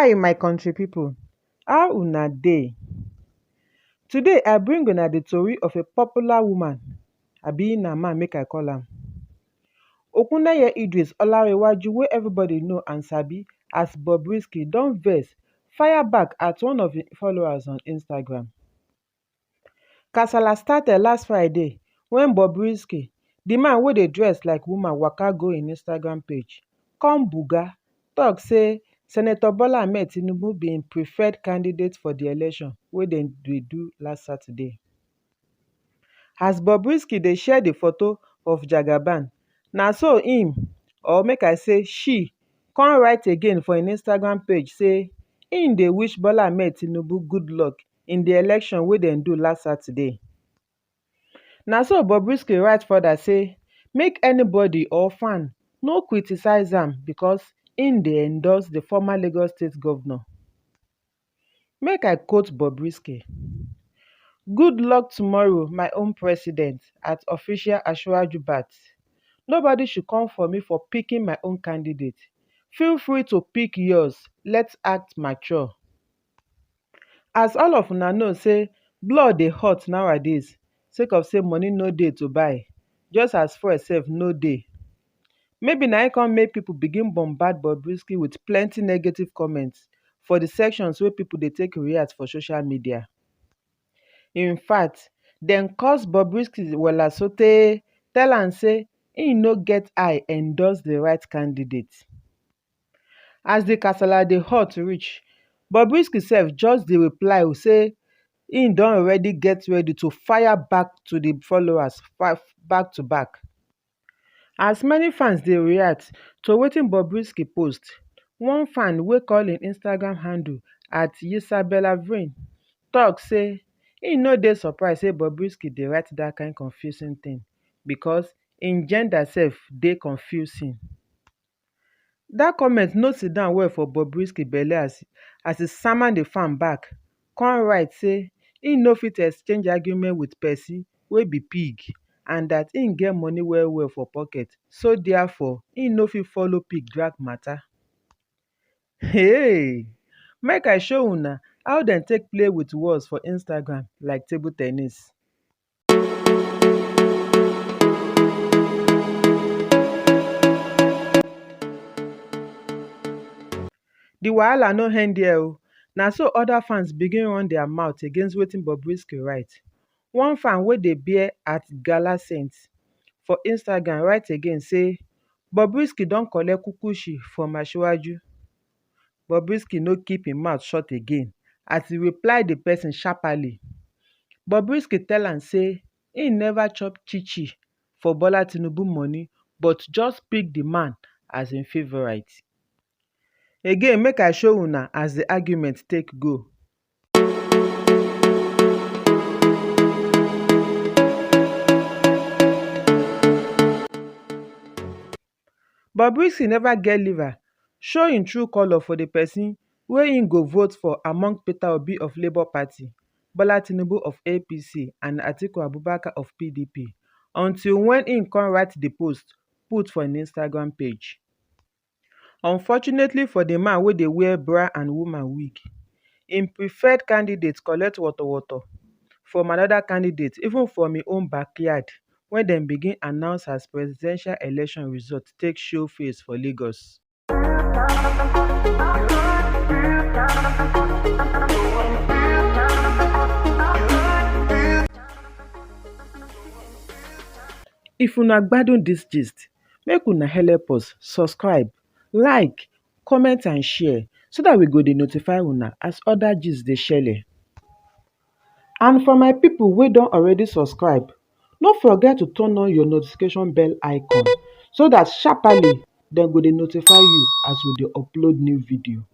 Hi my country people, how una dey? Today I bring una the tori of a popular woman, abi na man make I call am. Okuneye Idris Olarewaju, wey everybody know and sabi as BOBRISKY, don vex fire back at one of im followers on Instagram. Kasala started last Friday when BOBRISKY, the man wey dey dress like woman, waka go im Instagram page come buga talk say Senator Bola Ahmed Tinubu be im preferred candidate for the election wey dem dey do last Saturday. As BOBRISKY dey share the photo of Jagaban, na so im, or make I say she, come write again for im Instagram page say im dey wish Bola Ahmed Tinubu good luck in the election wey dem do last Saturday. Na so BOBRISKY write further say make anybody or fan no criticize am because im dey endorse the former Lagos State Governor. Make I quote BOBRISKY: "Good luck tomorrow, my own president, at official Asiwaju bat. Nobody should come for me for picking my own candidate. Feel free to pick yours. Let's act mature." As all of una know say blood dey hot nowadays sake of say money no dey to buy, just as fuel sef no dey. Maybe na im come make people begin bombard BOBRISKY with plenty negative comments for the sections wey people dey take react for social media. In fact, dem curse BOBRISKY wella sotey tell am say im no get eye endorse the right candidate. As the kasala dey hot reach, BOBRISKY sef just dey reply say im don already get ready to fire back to the followers back to back. As many fans dey react to wetin BOBRISKY post, one fan wey call im Instagram handle @U.S.A talk say im no dey surprised say BOBRISKY dey write dat kind confusing thing because im gender sef dey confusing. Dat comment no sit down well for BOBRISKY belle as e sama the fan back come write say im no fit exchange argument with person wey be pig and that im get money well well for pocket, so therefore im no fit follow pig drag matter. Hey! Make I show una how dem take play with words for Instagram like table ten nis. The wahala no end there o. Na so other fans begin run their mouth against wetin BOBRISKY write. One fan wey dey bear @GalaSaint for Instagram write again say BOBRISKY don collect kukushi from Asiwaju. BOBRISKY no keep im mouth shut again as e reply the person sharparly. BOBRISKY tell am say im never chop chichi for Bola Tinubu money but just pick the man as im favourite. Again, make I show una as the argument take go. BOBRISKY never get liver show im true colour for the person wey im go vote for among Peter Obi of Labour Party, Bola Tinubu of APC and Atiku Abubakar of PDP until when im come write the post put for im Instagram page. Unfortunately for the man wey dey wear bra and woman wig, im preferred candidate collect woto from another candidate even from im own backyard when dem begin announce as presidential election result take show face for Lagos. If una gbadun dis gist, make una help us subscribe, like, comment and share so that we go dey notify una as other gist dey shele. And for my people wey don already subscribe, no forget to turn on your notification bell icon so that sharparly dem go dey notify you as we dey upload new video.